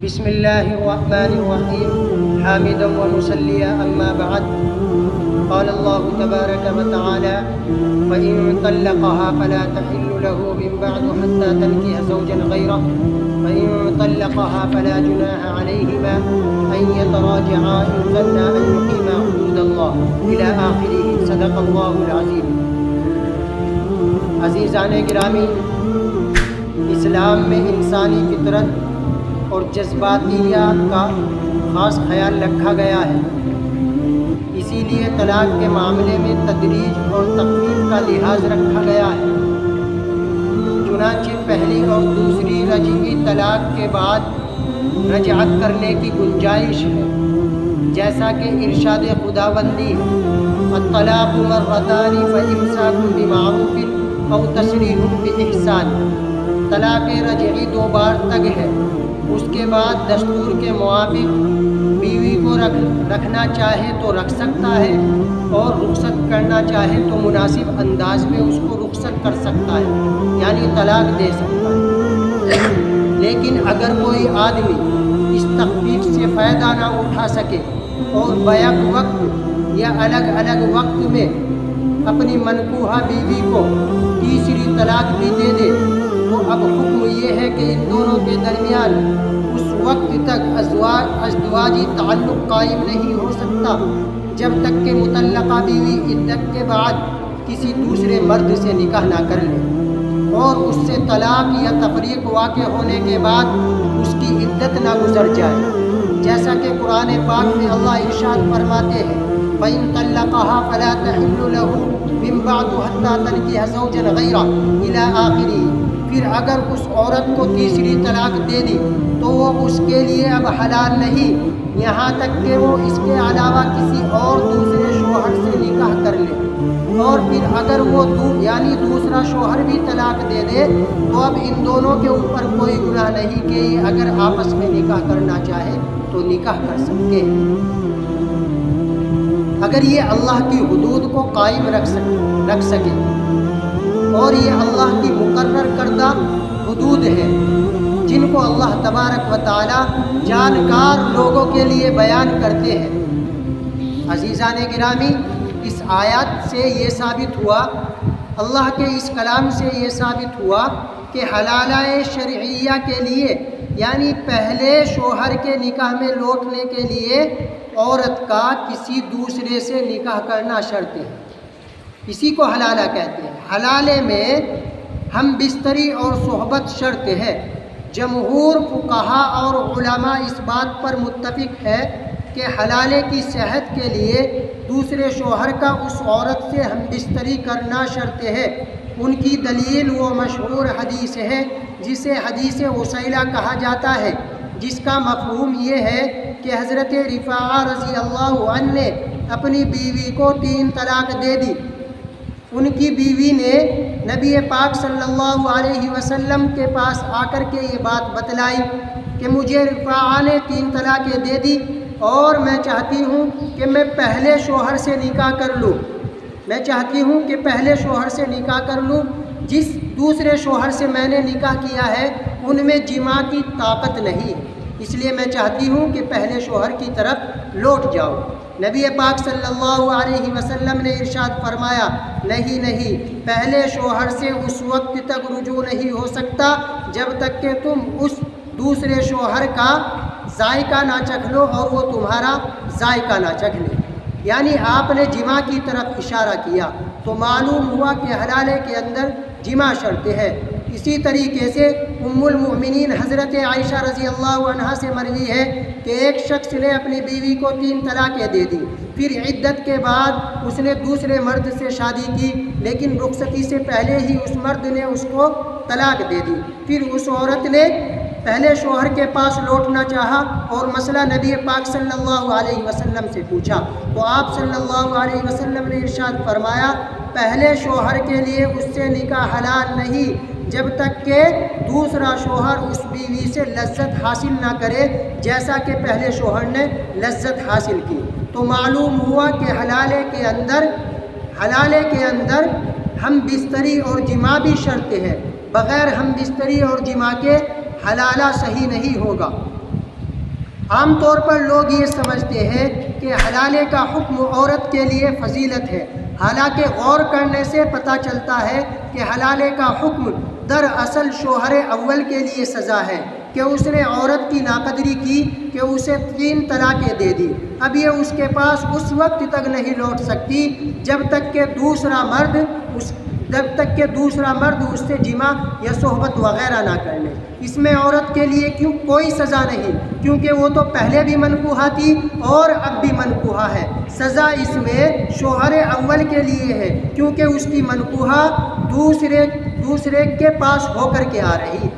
بسم الله الرحمن الرحيم حامدا ومصليا أما بعد قال الله تبارك وتعالى وإن طلقها فلا تحل له من بعد حتى تنكح زوجا غيره وإن طلقها فلا جناح عليهما أن يتراجعا إن ظنا أن يقيما حدود الله إلى آخره صدق الله العظيم. عزیزان گرامی، اسلام میں انسانی فطرت اور جذباتیات کا خاص خیال رکھا گیا ہے. اسی لیے طلاق کے معاملے میں تدریج اور تخفیف کا لحاظ رکھا گیا ہے. چنانچہ پہلی اور دوسری رجعی طلاق کے بعد رجعت کرنے کی گنجائش ہے، جیسا کہ ارشاد خداوندی ہے الطلاق مرتان فامساک بمعروف او تسریح باحسان. طلاق رجعی 2 بار تک ہے. اس کے بعد دستور کے موافق بیوی کو رکھنا چاہے تو رکھ سکتا ہے، اور رخصت کرنا چاہے تو مناسب انداز میں اس کو رخصت کر سکتا ہے، یعنی طلاق دے سکتا ہے. لیکن اگر کوئی آدمی اس تخفیف سے فائدہ نہ اٹھا سکے اور بیک وقت یا الگ الگ وقت میں اپنی منکوحہ بیوی کو تیسری طلاق بھی دے دے، تو اب حکم یہ ہے کہ ان دونوں کے درمیان اس وقت تک ازدواجی تعلق قائم نہیں ہو سکتا جب تک کہ مطلقہ بیوی عدت کے بعد کسی دوسرے مرد سے نکاح نہ کر لے، اور اس سے طلاق یا تفریق واقع ہونے کے بعد اس کی عدت نہ گزر جائے، جیسا کہ قرآن پاک میں اللہ ارشاد فرماتے ہیں وَإِن طَلَّقَهَا فَلَا تَحِلُّ لَهُ مِن بَعْدُ حَتَّى تَنكِحَ زَوْجًا غَيْرَهُ إِلَى آخِرِهِ. پھر اگر اس عورت کو تیسری طلاق دے دی تو وہ اس کے لیے اب حلال نہیں یہاں تک کہ وہ اس کے علاوہ کسی اور دوسرے شوہر سے نکاح کر لے. اور پھر اگر وہ یعنی دوسرا شوہر بھی طلاق دے دے تو اب ان دونوں کے اوپر کوئی گناہ نہیں کہ یہ اگر آپس میں نکاح کرنا چاہے تو نکاح کر سکتے ہیں، اگر یہ اللہ کی حدود کو قائم رکھ سکے. اور یہ اللہ کی مقرر کردہ حدود ہیں جن کو اللہ تبارک و تعالی جانکار لوگوں کے لیے بیان کرتے ہیں. عزیزان گرامی، اس آیات سے یہ ثابت ہوا، اللہ کے اس کلام سے یہ ثابت ہوا کہ حلالہ شرعیہ کے لیے یعنی پہلے شوہر کے نکاح میں لوٹنے کے لیے عورت کا کسی دوسرے سے نکاح کرنا شرط ہے. اسی کو حلالہ کہتے ہیں. حلالے میں ہم بستری اور صحبت شرط ہے. جمہور فقہا اور علماء اس بات پر متفق ہے کہ حلالے کی صحت کے لیے دوسرے شوہر کا اس عورت سے ہم بستری کرنا شرط ہے. ان کی دلیل وہ مشہور حدیث ہے جسے حدیث وسیلہ کہا جاتا ہے، جس کا مفہوم یہ ہے کہ حضرت رفاعہ رضی اللہ عنہ نے اپنی بیوی کو 3 طلاق دے دی. ان کی بیوی نے نبی پاک صلی اللہ علیہ وسلم کے پاس آ کر کے یہ بات بتلائی کہ مجھے رفاعہ نے 3 طلاقیں دے دی اور میں چاہتی ہوں کہ میں پہلے شوہر سے نکاح کر لوں. جس دوسرے شوہر سے میں نے نکاح کیا ہے ان میں جماع کی طاقت نہیں، اس لیے میں چاہتی ہوں کہ پہلے شوہر کی طرف لوٹ جاؤ. نبی پاک صلی اللہ علیہ وسلم نے ارشاد فرمایا نہیں، پہلے شوہر سے اس وقت تک رجوع نہیں ہو سکتا جب تک کہ تم اس دوسرے شوہر کا ذائقہ نہ چکھ لو اور وہ تمہارا ذائقہ نہ چکھ لے. یعنی آپ نے جماع کی طرف اشارہ کیا تو معلوم ہوا کہ حلالے کے اندر جماع شرط ہے. اسی طریقے سے ام المؤمنین حضرت عائشہ رضی اللہ عنہا سے مروی ہے کہ ایک شخص نے اپنی بیوی کو 3 طلاقیں دے دی، پھر عدت کے بعد اس نے دوسرے مرد سے شادی کی، لیکن رخصتی سے پہلے ہی اس مرد نے اس کو طلاق دے دی. پھر اس عورت نے پہلے شوہر کے پاس لوٹنا چاہا اور مسئلہ نبی پاک صلی اللہ علیہ وسلم سے پوچھا تو آپ صلی اللہ علیہ وسلم نے ارشاد فرمایا پہلے شوہر کے لیے اس سے نکاح حلال نہیں جب تک کہ دوسرا شوہر اس بیوی سے لذت حاصل نہ کرے جیسا کہ پہلے شوہر نے لذت حاصل کی. تو معلوم ہوا کہ حلالے کے اندر ہم بستری اور جماع بھی شرط ہے. بغیر ہم بستری اور جماع کے حلالہ صحیح نہیں ہوگا. عام طور پر لوگ یہ سمجھتے ہیں کہ حلالے کا حکم عورت کے لیے فضیلت ہے، حالانکہ غور کرنے سے پتہ چلتا ہے کہ حلالے کا حکم دراصل شوہر اول کے لیے سزا ہے کہ اس نے عورت کی ناقدری کی کہ اسے 3 طلاقیں دے دی۔ اب یہ اس کے پاس اس وقت تک نہیں لوٹ سکتی جب تک کہ دوسرا مرد اس سے جمع یا صحبت وغیرہ نہ کر لے۔ اس میں عورت کے لیے کوئی سزا نہیں، کیونکہ وہ تو پہلے بھی منکوحہ تھی اور اب بھی منکوحہ ہے۔ سزا اس میں شوہر اول کے لیے ہے، کیونکہ اس کی منکوحہ دوسرے کے پاس ہو کر کے آ رہی